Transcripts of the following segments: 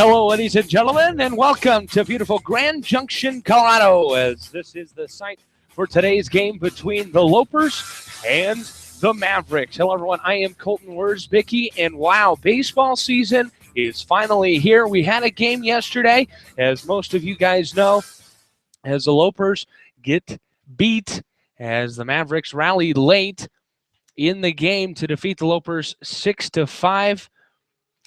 Hello, ladies and gentlemen, and welcome to beautiful Grand Junction, Colorado, as this is the site for today's game between the Lopers and the Mavericks. Hello, everyone. I am Colton Wurzbicki, and wow, baseball season is finally here. We had a game yesterday, as most of you guys know, as the Lopers get beat, as the Mavericks rally late in the game to defeat the Lopers 6-5.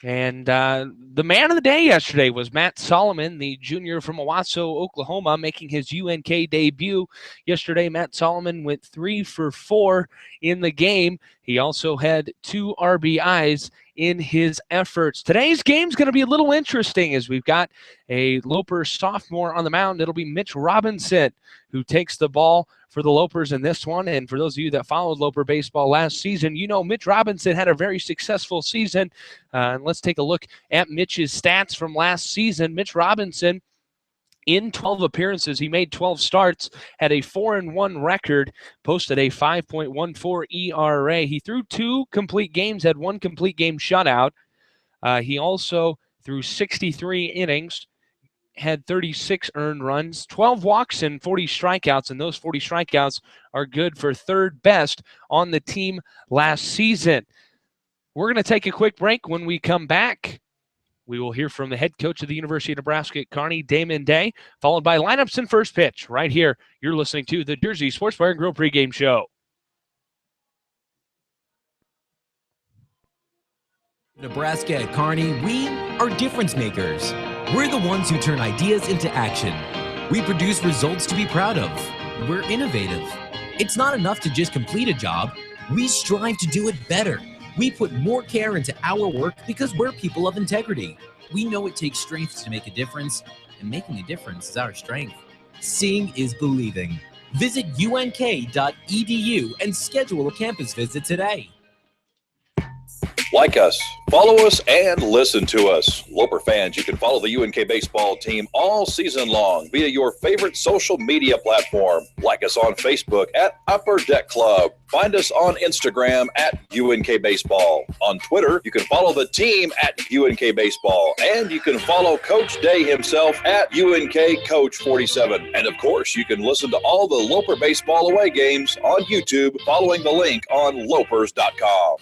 And the man of the day yesterday was Matt Solomon, the junior from Owasso, Oklahoma, making his UNK debut. Yesterday, Matt Solomon went 3 for 4 in the game. He also had 2 RBIs in his efforts. Today's game's going to be a little interesting as we've got a Loper sophomore on the mound. It'll be Mitch Robinson who takes the ball for the Lopers in this one. And for those of you that followed Loper baseball last season, you know Mitch Robinson had a very successful season. And let's take a look at Mitch's stats from last season. Mitch Robinson, in 12 appearances, he made 12 starts, had a 4-1 record, posted a 5.14 ERA. He threw 2 complete games, had 1 complete game shutout. He also threw 63 innings, had 36 earned runs, 12 walks, and 40 strikeouts, and those 40 strikeouts are good for third best on the team last season. We're going to take a quick break. When we come back, we will hear from the head coach of the University of Nebraska at Kearney, Damon Day, followed by lineups and first pitch right here. You're listening to the Jersey Sports Bar and Grill pregame show. Nebraska at Kearney, we are difference makers. We're the ones who turn ideas into action. We produce results to be proud of. We're innovative. It's not enough to just complete a job. We strive to do it better. We put more care into our work because we're people of integrity. We know it takes strength to make a difference, and making a difference is our strength. Seeing is believing. Visit unk.edu and schedule a campus visit today. Like us, follow us, and listen to us. Loper fans, you can follow the UNK baseball team all season long via your favorite social media platform. Like us on Facebook at Upper Deck Club. Find us on Instagram at UNK Baseball. On Twitter, you can follow the team at UNK Baseball. And you can follow Coach Day himself at UNK Coach 47. And of course, you can listen to all the Loper baseball away games on YouTube following the link on lopers.com.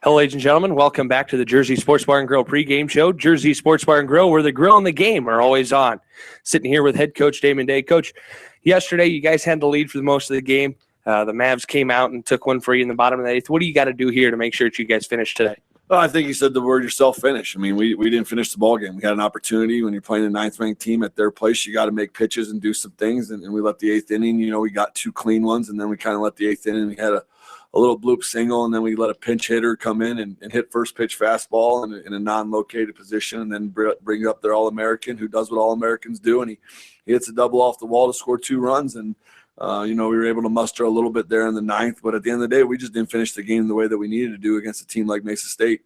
Hello, ladies and gentlemen. Welcome back to the Jersey Sports Bar and Grill pregame show. Jersey Sports Bar and Grill, where the grill and the game are always on. Sitting here with head coach Damon Day. Coach, yesterday you guys had the lead for the most of the game. The Mavs came out and took one for you in the bottom of the 8th. What do you got to do here to make sure that you guys finish today? Well, I think you said the word yourself, finish. I mean, we didn't finish the ball game. We had an opportunity. When you're playing a 9th-ranked team at their place, you got to make pitches and do some things. And we let the 8th inning, we got 2 clean ones, and then we kind of let the 8th inning. We had a little bloop single, and then we let a pinch hitter come in and hit first pitch fastball in a non-located position, and then bring up their All-American who does what All-Americans do, and he hits a double off the wall to score 2 runs. And, we were able to muster a little bit there in the 9th, but at the end of the day, we just didn't finish the game the way that we needed to do against a team like Mesa State.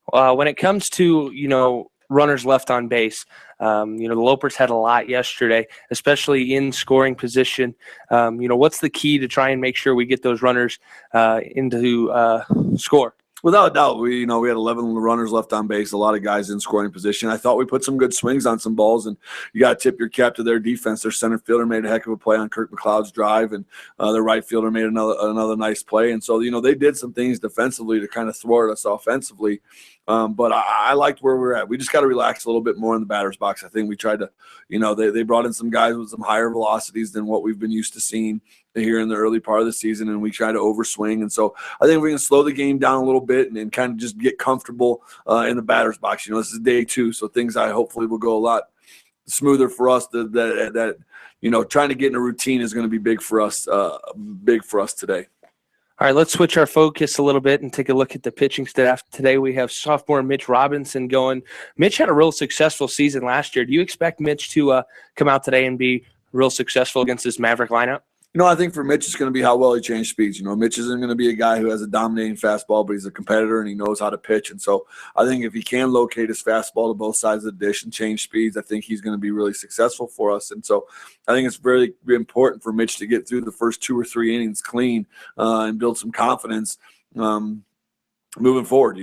When it comes to, runners left on base, the Lopers had a lot yesterday, especially in scoring position. What's the key to try and make sure we get those runners into score? Without a doubt, we had 11 runners left on base, a lot of guys in scoring position. I thought we put some good swings on some balls, and you got to tip your cap to their defense. Their center fielder made a heck of a play on Kirk McLeod's drive, and their right fielder made another nice play. And so, they did some things defensively to kind of thwart us offensively. But I liked where we're at. We just got to relax a little bit more in the batter's box. I think we tried to, they brought in some guys with some higher velocities than what we've been used to seeing here in the early part of the season, and we try to overswing. And so I think we can slow the game down a little bit and kind of just get comfortable in the batter's box. This is day 2, so things hopefully will go a lot smoother for us. That trying to get in a routine is going to be big for us today. All right, let's switch our focus a little bit and take a look at the pitching staff. Today we have sophomore Mitch Robinson going. Mitch had a real successful season last year. Do you expect Mitch to come out today and be real successful against this Maverick lineup? I think for Mitch, it's going to be how well he changed speeds. Mitch isn't going to be a guy who has a dominating fastball, but he's a competitor and he knows how to pitch. And so I think if he can locate his fastball to both sides of the dish and change speeds, I think he's going to be really successful for us. And so I think it's very important for Mitch to get through the first 2 or 3 innings clean and build some confidence. moving forward.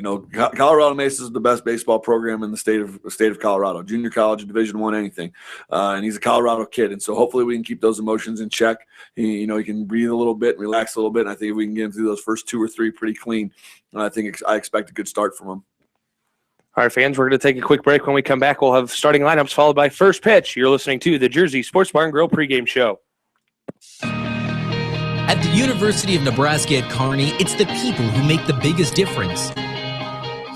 Colorado Mesa is the best baseball program in the state of Colorado, junior college, Division I, anything. And he's a Colorado kid. And so hopefully we can keep those emotions in check. He can breathe a little bit, relax a little bit. And I think if we can get him through those first 2 or 3 pretty clean, I expect a good start from him. All right, fans, we're going to take a quick break. When we come back, we'll have starting lineups followed by first pitch. You're listening to the Jersey Sports Bar and Grill pregame show. At the University of Nebraska at Kearney, it's the people who make the biggest difference.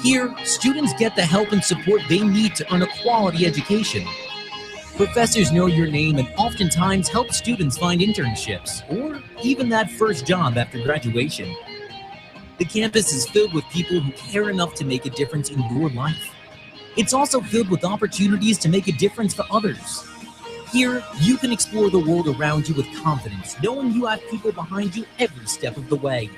Here, students get the help and support they need to earn a quality education. Professors know your name and oftentimes help students find internships or even that first job after graduation. The campus is filled with people who care enough to make a difference in your life. It's also filled with opportunities to make a difference for others. Here, you can explore the world around you with confidence, knowing you have people behind you every step of the way.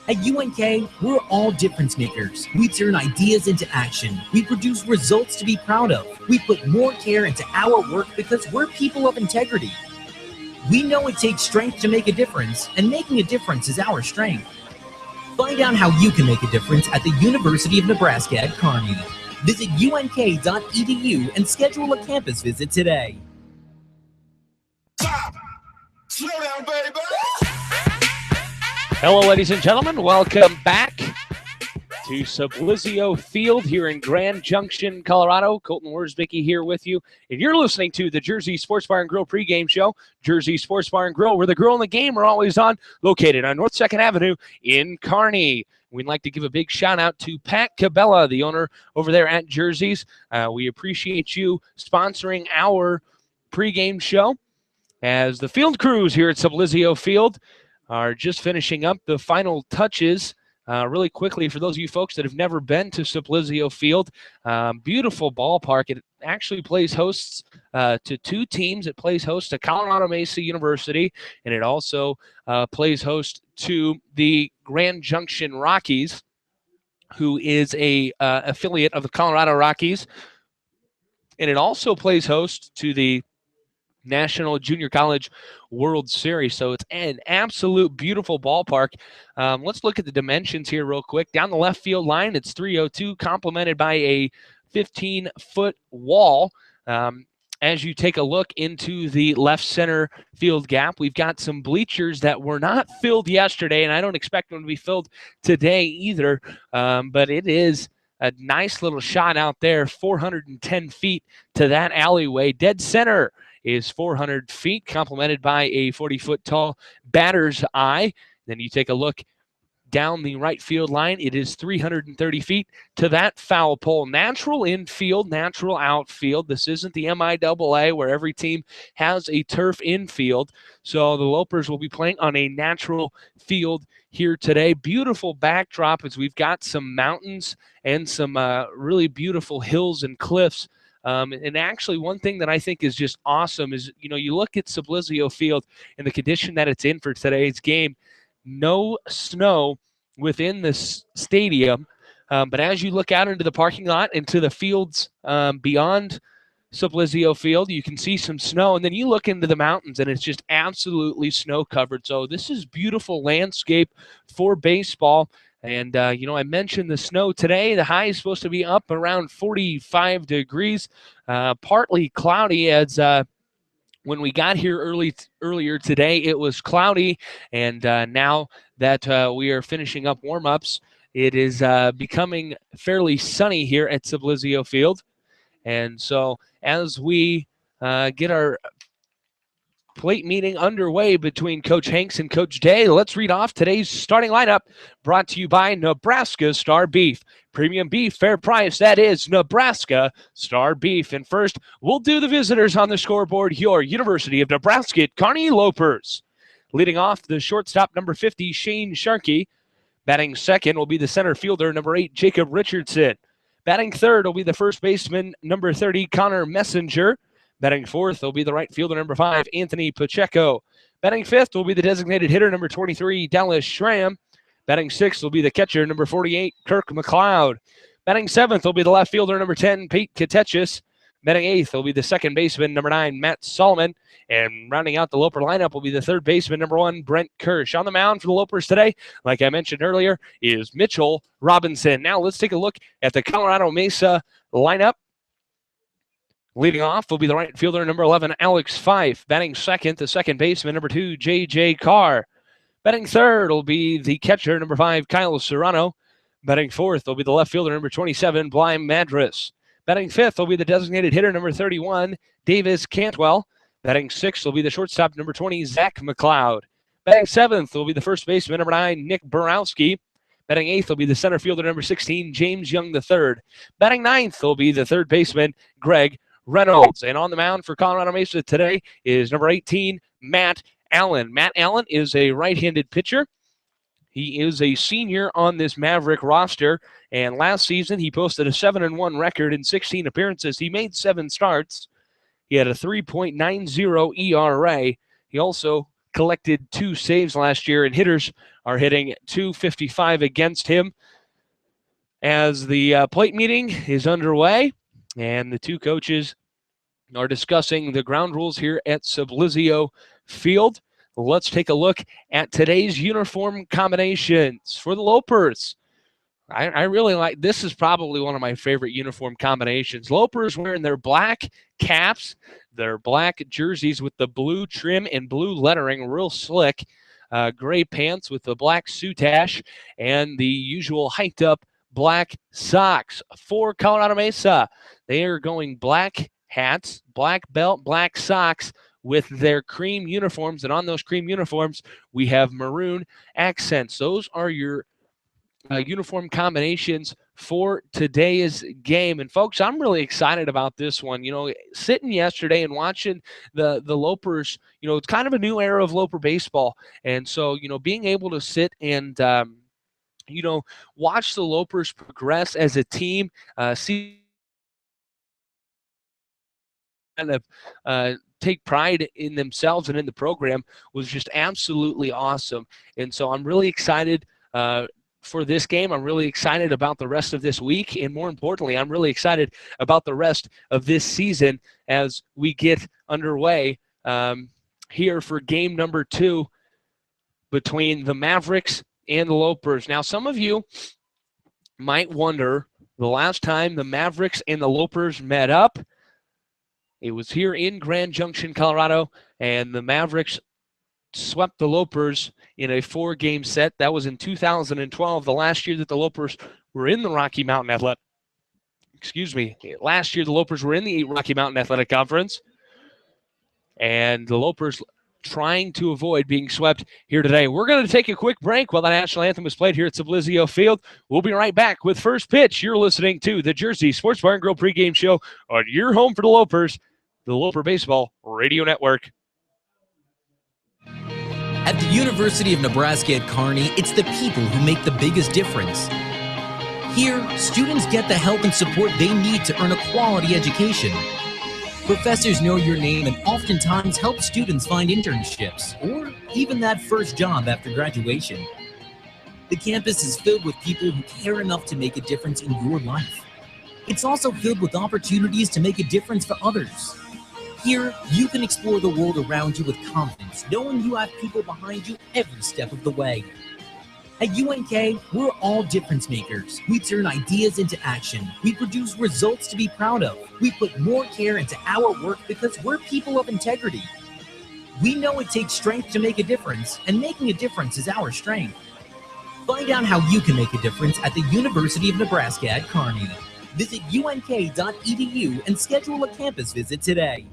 At UNK, we're all difference makers. We turn ideas into action. We produce results to be proud of. We put more care into our work because we're people of integrity. We know it takes strength to make a difference, and making a difference is our strength. Find out how you can make a difference at the University of Nebraska at Kearney. Visit unk.edu and schedule a campus visit today. Slow down, baby. Hello, ladies and gentlemen. Welcome back to Sublizio Field here in Grand Junction, Colorado. Colton Worsbicky here with you. And you're listening to the Jersey Sports Bar and Grill pregame show. Jersey Sports Bar and Grill, where the grill and the game are always on, located on North 2nd Avenue in Kearney. We'd like to give a big shout out to Pat Cabela, the owner over there at Jersey's. We appreciate you sponsoring our pregame show, as the field crews here at Sublizio Field are just finishing up the final touches. Really quickly, for those of you folks that have never been to Sublizio Field, beautiful ballpark. It actually plays hosts to 2 teams. It plays host to Colorado Mesa University, and it also plays host to the Grand Junction Rockies, who is a affiliate of the Colorado Rockies. And it also plays host to the National Junior College World Series. So it's an absolute beautiful ballpark. Let's look at the dimensions here real quick. Down the left field line, it's 302, complemented by a 15-foot wall. As you take a look into the left center field gap, we've got some bleachers that were not filled yesterday, and I don't expect them to be filled today either. But it is a nice little shot out there, 410 feet to that alleyway. Dead center is 400 feet, complemented by a 40-foot tall batter's eye. Then you take a look down the right field line. It is 330 feet to that foul pole. Natural infield, natural outfield. This isn't the MIAA where every team has a turf infield. So the Lopers will be playing on a natural field here today. Beautiful backdrop as we've got some mountains and some really beautiful hills and cliffs. And actually, one thing that I think is just awesome is, you look at Sublizio Field and the condition that it's in for today's game. No snow within the stadium, but as you look out into the parking lot and to the fields beyond Sublizio Field, you can see some snow, and then you look into the mountains and it's just absolutely snow covered. So this is beautiful landscape for baseball. And, I mentioned the snow today. The high is supposed to be up around 45 degrees, partly cloudy as when we got here earlier today, it was cloudy. And now that we are finishing up warm-ups, it is becoming fairly sunny here at Sublizio Field. And so as we get our plate meeting underway between Coach Hanks and Coach Day, let's read off today's starting lineup, brought to you by Nebraska Star Beef. Premium beef, fair price, that is Nebraska Star Beef. And first, we'll do the visitors on the scoreboard, your University of Nebraska at Kearney Lopers. Leading off, the shortstop, number 50, Shane Sharkey. Batting second will be the center fielder, number 8, Jacob Richardson. Batting third will be the first baseman, number 30, Connor Messenger. Batting fourth will be the right fielder, number 5, Anthony Pacheco. Batting fifth will be the designated hitter, number 23, Dallas Schramm. Batting sixth will be the catcher, number 48, Kirk McLeod. Batting seventh will be the left fielder, number 10, Pete Katechis. Batting eighth will be the second baseman, number 9, Matt Solomon. And rounding out the Loper lineup will be the third baseman, number 1, Brent Kirsch. On the mound for the Lopers today, like I mentioned earlier, is Mitchell Robinson. Now let's take a look at the Colorado Mesa lineup. Leading off will be the right fielder, number 11, Alex Fife. Batting second, the second baseman, number 2, J.J. Carr. Batting third will be the catcher, number 5, Kyle Serrano. Batting fourth will be the left fielder, number 27, Bly Madras. Batting fifth will be the designated hitter, number 31, Davis Cantwell. Batting sixth will be the shortstop, number 20, Zach McLeod. Batting seventh will be the first baseman, number 9, Nick Borowski. Batting eighth will be the center fielder, number 16, James Young III. Batting ninth will be the third baseman, Greg Reynolds. And on the mound for Colorado Mesa today is number 18, Matt Allen. Matt Allen is a right-handed pitcher. He is a senior on this Maverick roster, and last season he posted a 7-1 record in 16 appearances. He made 7 starts. He had a 3.90 ERA. He also collected 2 saves last year, and hitters are hitting .255 against him. As the plate meeting is underway, and the two coaches are discussing the ground rules here at Sublizio Field. Let's take a look at today's uniform combinations for the Lopers. I really like, this is probably one of my favorite uniform combinations. Lopers wearing their black caps, their black jerseys with the blue trim and blue lettering, real slick. Gray pants with the black soutache and the usual hiked up black socks. For Colorado Mesa, they are going black hats, black belt, black socks, with their cream uniforms, and on those cream uniforms, we have maroon accents. Those are your uniform combinations for today's game. And folks, I'm really excited about this one. You know, sitting yesterday and watching the Lopers, you know, it's kind of a new era of Loper baseball. And so, you know, being able to sit and, you know, watch the Lopers progress as a team, see kind of take pride in themselves and in the program was just absolutely awesome. And so I'm really excited for this game. I'm really excited about the rest of this week. And more importantly, I'm really excited about the rest of this season as we get underway here for game number 2 between the Mavericks and the Lopers. Now, some of you might wonder, the last time the Mavericks and the Lopers met up, it was here in Grand Junction, Colorado, and the Mavericks swept the Lopers in a 4-game set. That was in 2012, the last year that the Lopers were in the Rocky Mountain Athletic. Last year the Lopers were in the Rocky Mountain Athletic Conference, and the Lopers trying to avoid being swept here today. We're going to take a quick break while the national anthem is played here at Sublizio Field. We'll be right back with First Pitch. You're listening to the Jersey Sports Bar and Grill pregame show on your home for the Lopers, the Loper Baseball Radio Network. At the University of Nebraska at Kearney, it's the people who make the biggest difference. Here, students get the help and support they need to earn a quality education. Professors know your name and oftentimes help students find internships or even that first job after graduation. The campus is filled with people who care enough to make a difference in your life. It's also filled with opportunities to make a difference for others. Here, you can explore the world around you with confidence, knowing you have people behind you every step of the way. At UNK, we're all difference makers. We turn ideas into action. We produce results to be proud of. We put more care into our work because we're people of integrity. We know it takes strength to make a difference, and making a difference is our strength. Find out how you can make a difference at the University of Nebraska at Kearney. Visit unk.edu and schedule a campus visit today.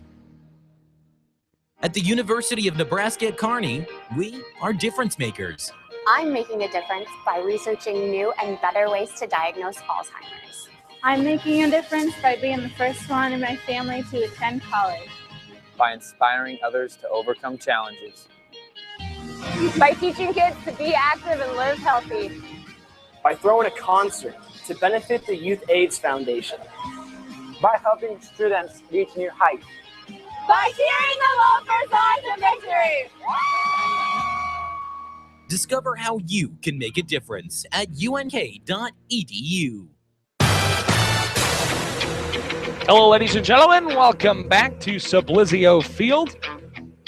At the University of Nebraska at Kearney, we are difference makers. I'm making a difference by researching new and better ways to diagnose Alzheimer's. I'm making a difference by being the first one in my family to attend college. By inspiring others to overcome challenges. By teaching kids to be active and live healthy. By throwing a concert to benefit the Youth AIDS Foundation. By helping students reach new heights. By cheering the Lopers on to victory! Discover how you can make a difference at unk.edu. Hello, ladies and gentlemen. Welcome back to Sublizio Field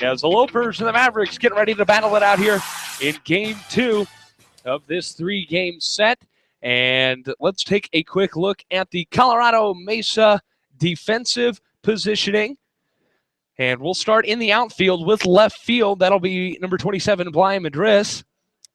as the Lopers and the Mavericks get ready to battle it out here in Game 2 of this three-game set. And let's take a quick look at the Colorado Mesa defensive positioning. And we'll start in the outfield with left field. That'll be number 27, Bly Madris.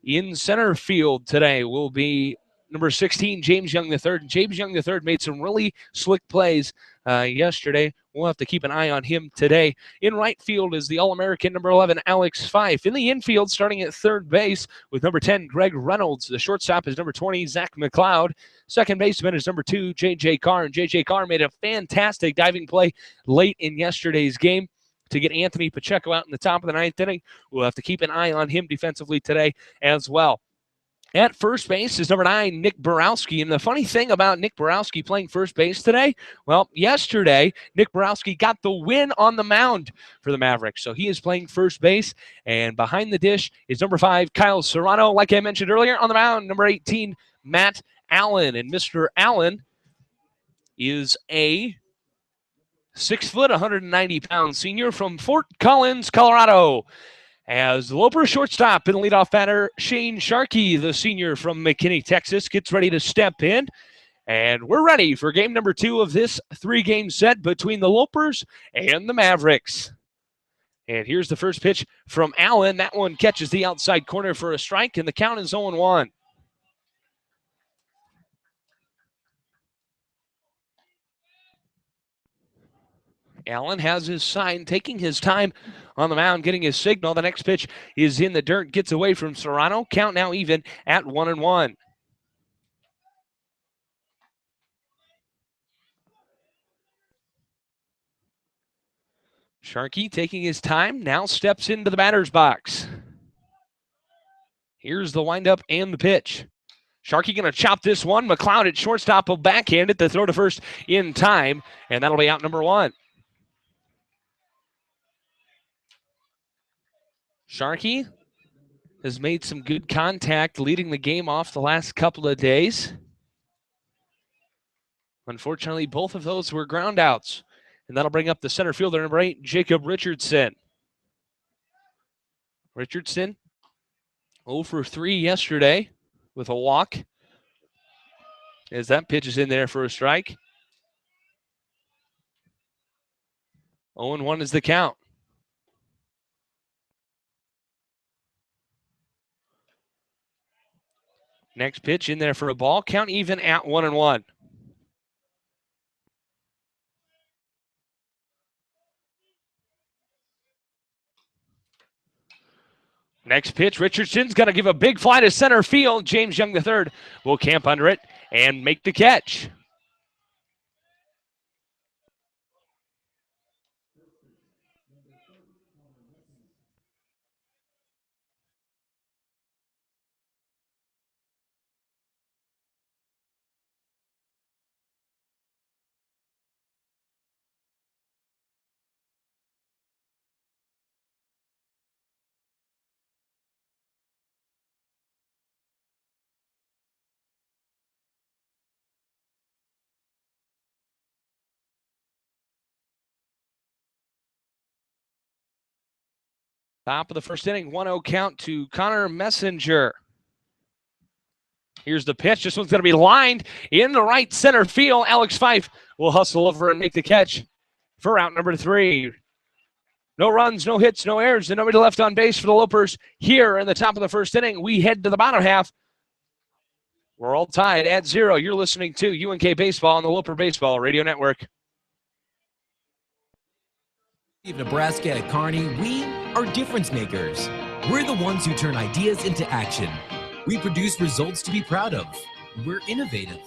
In center field today will be number 16, James Young III. James Young III made some really slick plays yesterday. We'll have to keep an eye on him today. In right field is the All-American number 11, Alex Fife. In the infield, starting at third base with number 10, Greg Reynolds. The shortstop is number 20, Zach McLeod. Second baseman is number 2, J.J. Carr. And J.J. Carr made a fantastic diving play late in yesterday's game to get Anthony Pacheco out in the top of the ninth inning. We'll have to keep an eye on him defensively today as well. At first base is number 9, Nick Borowski. And the funny thing about Nick Borowski playing first base today, well, yesterday, Nick Borowski got the win on the mound for the Mavericks. So he is playing first base. And behind the dish is number 5, Kyle Serrano. Like I mentioned earlier, on the mound, number 18, Matt Allen. And Mr. Allen is a 6 foot, 190-pound senior from Fort Collins, Colorado. As the Loper shortstop and leadoff batter, Shane Sharkey, the senior from McKinney, Texas, gets ready to step in. And we're ready for game number 2 of this three-game set between the Lopers and the Mavericks. And here's the first pitch from Allen. That one catches the outside corner for a strike, and the count is 0-1. Allen has his sign, taking his time on the mound, getting his signal. The next pitch is in the dirt, gets away from Serrano. Count now even at 1-1. Sharkey taking his time, now steps into the batter's box. Here's the windup and the pitch. Sharkey going to chop this one. McLeod at shortstop will backhand it to throw to first in time, and that'll be out number 1. Sharkey has made some good contact, leading the game off the last couple of days. Unfortunately, both of those were ground outs, and that'll bring up the center fielder, number 8, Jacob Richardson. Richardson 0 for 3 yesterday with a walk, as that pitch is in there for a strike. 0-1 is the count. Next pitch in there for a ball. Count even at 1-1. Next pitch, Richardson's going to give a big fly to center field. James Young III will camp under it and make the catch. Top of the first inning, 1-0 count to Connor Messenger. Here's the pitch. This one's going to be lined in the right center field. Alex Fife will hustle over and make the catch for out number 3. No runs, no hits, no errors, and nobody left on base for the Lopers here in the top of the first inning. We head to the bottom half. We're all tied at 0. You're listening to UNK Baseball on the Loper Baseball Radio Network. Nebraska at Kearney, we are difference makers. We're the ones who turn ideas into action. We produce results to be proud of. We're innovative.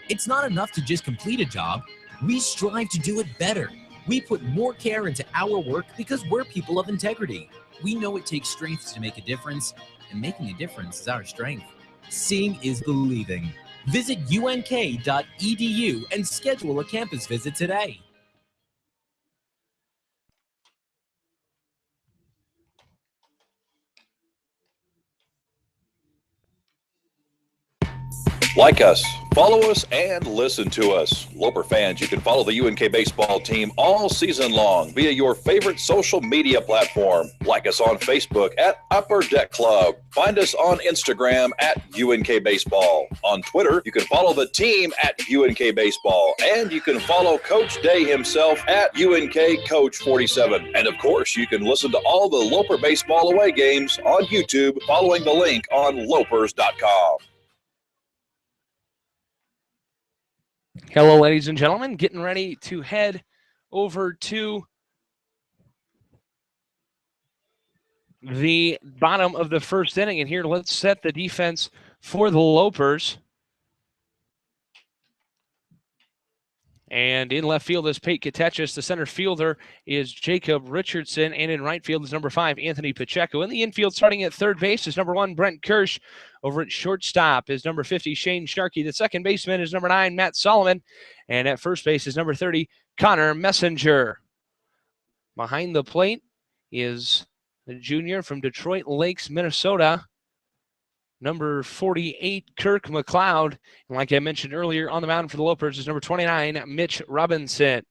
It's not enough to just complete a job. We strive to do it better. We put more care into our work because we're people of integrity. We know it takes strength to make a difference, and making a difference is our strength. Seeing is believing. Visit unk.edu and schedule a campus visit today. Like us, Follow us and listen to us. Loper fans, you can follow the UNK baseball team all season long via your favorite social media platform. Like us on Facebook at Upper Deck Club. Find us on Instagram at UNK Baseball. On Twitter, you can follow the team at UNK Baseball. And you can follow Coach Day himself at UNK Coach 47. And of course, you can listen to all the Loper baseball away games on YouTube following the link on lopers.com. Hello, ladies and gentlemen. Getting ready to head over to the bottom of the first inning. And here, let's set the defense for the Lopers. And in left field is Pate Katechis. The center fielder is Jacob Richardson. And in right field is number 5, Anthony Pacheco. In the infield, starting at third base, is number 1, Brent Kirsch. Over at shortstop is number 50, Shane Sharkey. The second baseman is number 9, Matt Solomon. And at first base is number 30, Connor Messenger. Behind the plate is the junior from Detroit Lakes, Minnesota, number 48, Kirk McLeod. And like I mentioned earlier, on the mound for the Lopers is number 29, Mitch Robinson.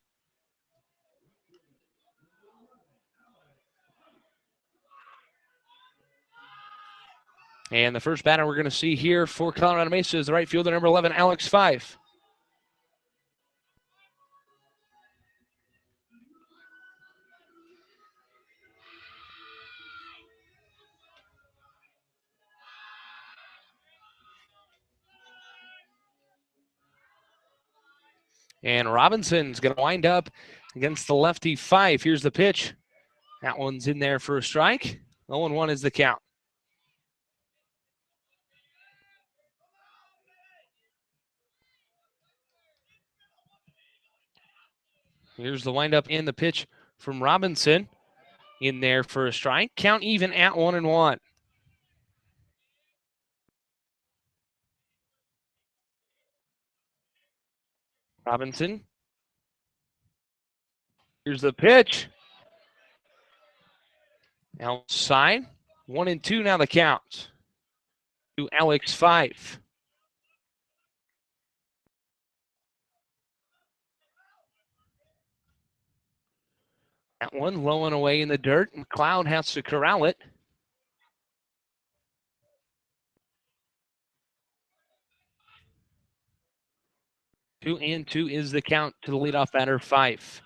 And the first batter we're going to see here for Colorado Mesa is the right fielder, number 11, Alex Fife. And Robinson's going to wind up against the lefty Fife. Here's the pitch. That one's in there for a strike. 0-1 is the count. Here's the windup and the pitch from Robinson. In there for a strike. Count even at 1-1. Robinson. Here's the pitch. Outside. 1-2 now the count. To Alex Fife. That one low and away in the dirt. McLeod has to corral it. Two and 2 is the count to the leadoff batter, Fife.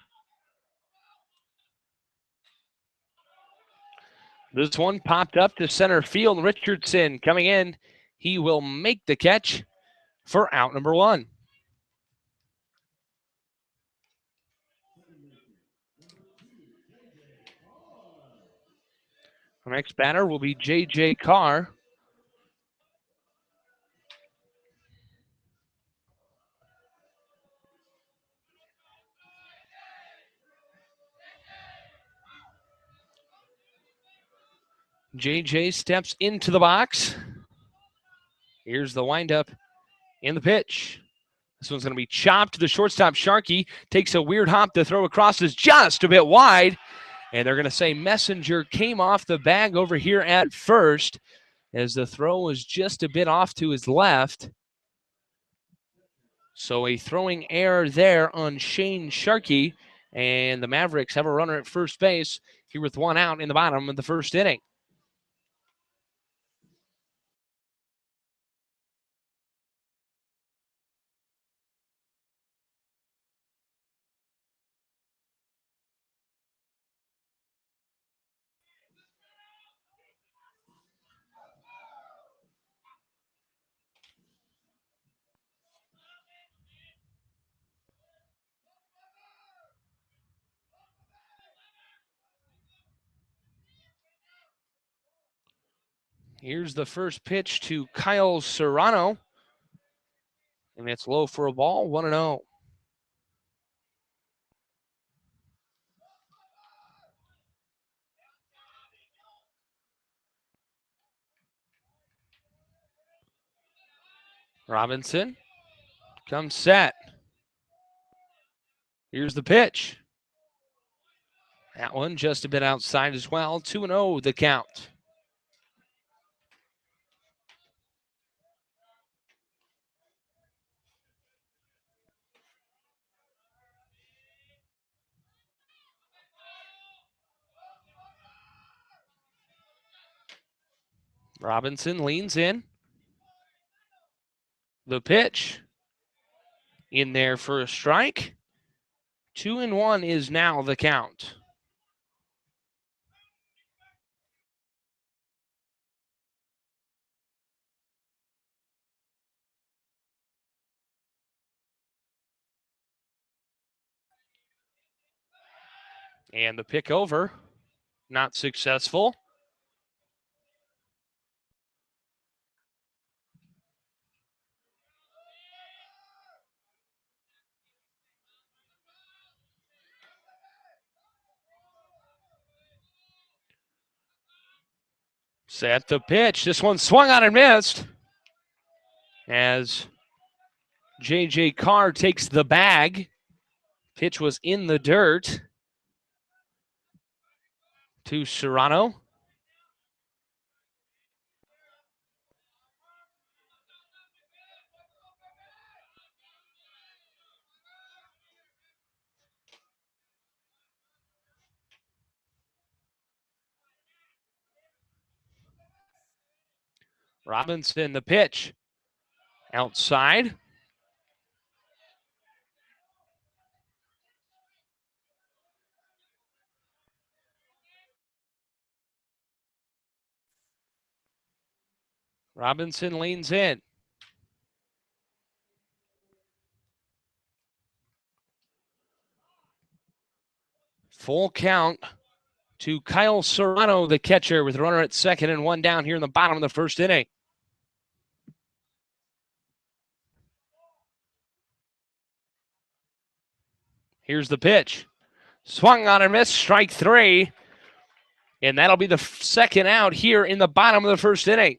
This one popped up to center field. Richardson coming in. He will make the catch for out number 1. Our next batter will be J.J. Carr. J.J. steps into the box. Here's the windup and the pitch. This one's going to be chopped to the shortstop. Sharkey takes a weird hop to throw across, is just a bit wide. And they're going to say Messenger came off the bag over here at first as the throw was just a bit off to his left. So a throwing error there on Shane Sharkey. And the Mavericks have a runner at first base here with 1 out in the bottom of the first inning. Here's the first pitch to Kyle Serrano. And it's low for a ball, 1-0. Robinson comes set. Here's the pitch. That one just a bit outside as well. 2-0 the count. Robinson leans in. The pitch in there for a strike. 2-1 is now the count. And the pick over, not successful. Set the pitch. This one swung on and missed as J.J. Carr takes the bag. Pitch was in the dirt to Serrano. Robinson, the pitch. Outside. Robinson leans in. Full count to Kyle Serrano, the catcher, with a runner at second and one down here in the bottom of the first inning. Here's the pitch. Swung on and missed, strike three. And that'll be the second out here in the bottom of the first inning.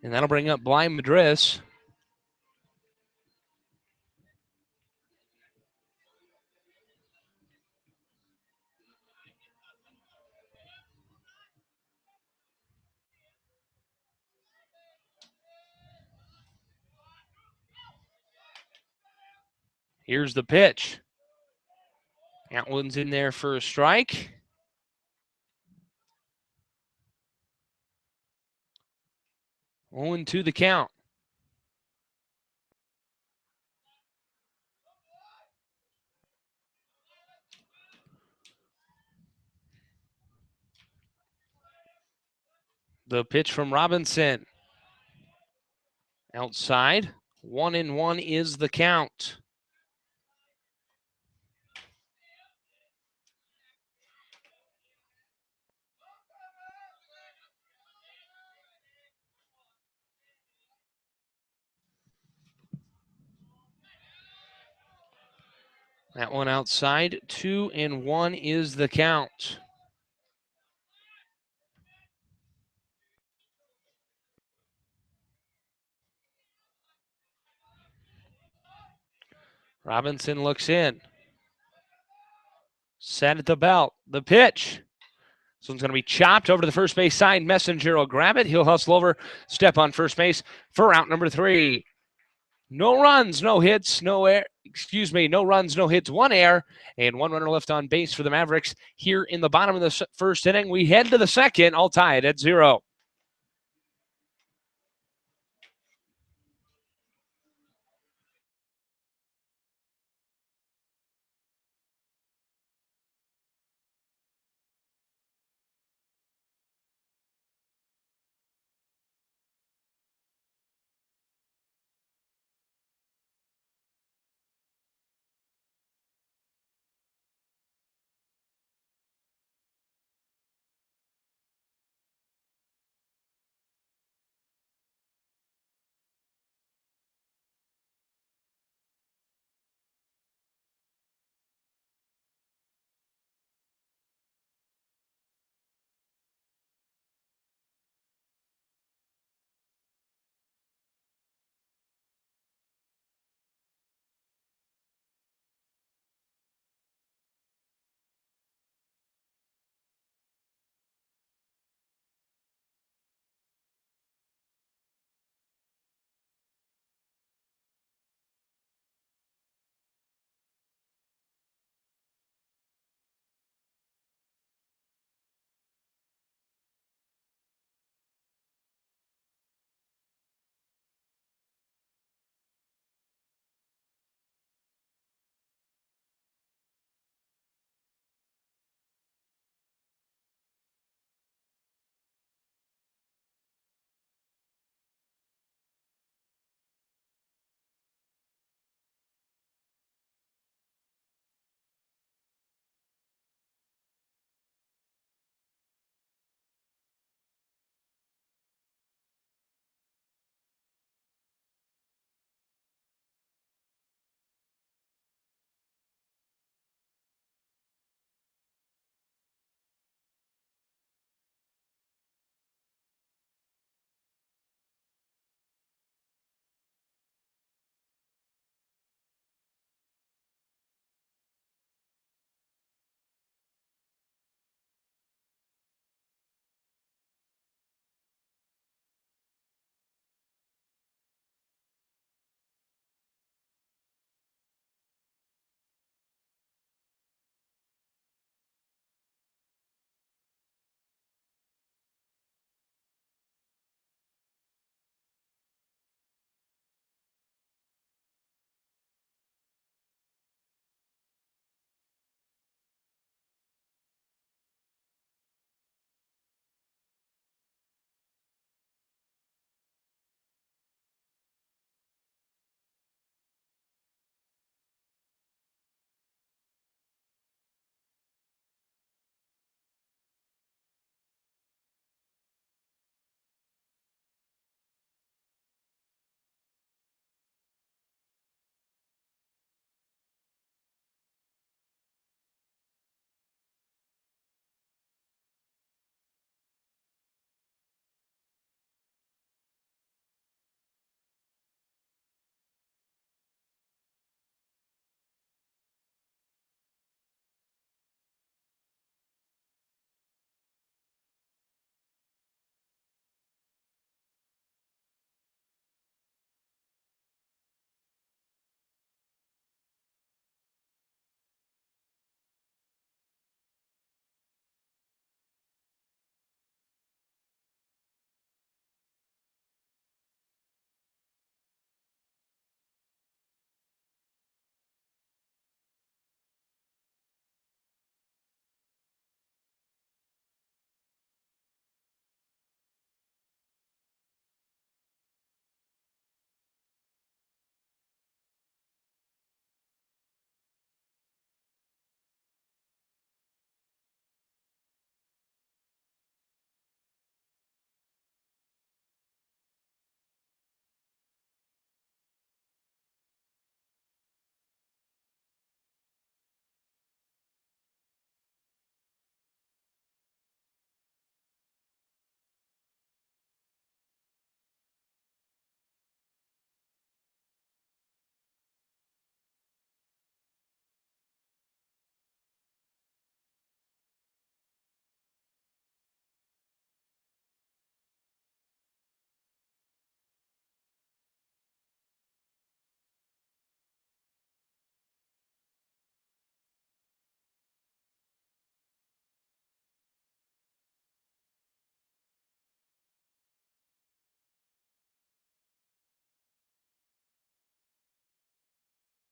And that'll bring up Bly Madris. Here's the pitch. Atwood's in there for a strike. Owen to the count. The pitch from Robinson. Outside. 1-1 is the count. That one outside. 2-1 is the count. Robinson looks in. Set at the belt. The pitch. This one's going to be chopped over to the first base side. Messenger will grab it. He'll hustle over, step on first base for out number 3. No runs, no hits, no runs, no hits, 1 error, and 1 runner left on base for the Mavericks here in the bottom of the first inning. We head to the second, all tied at 0.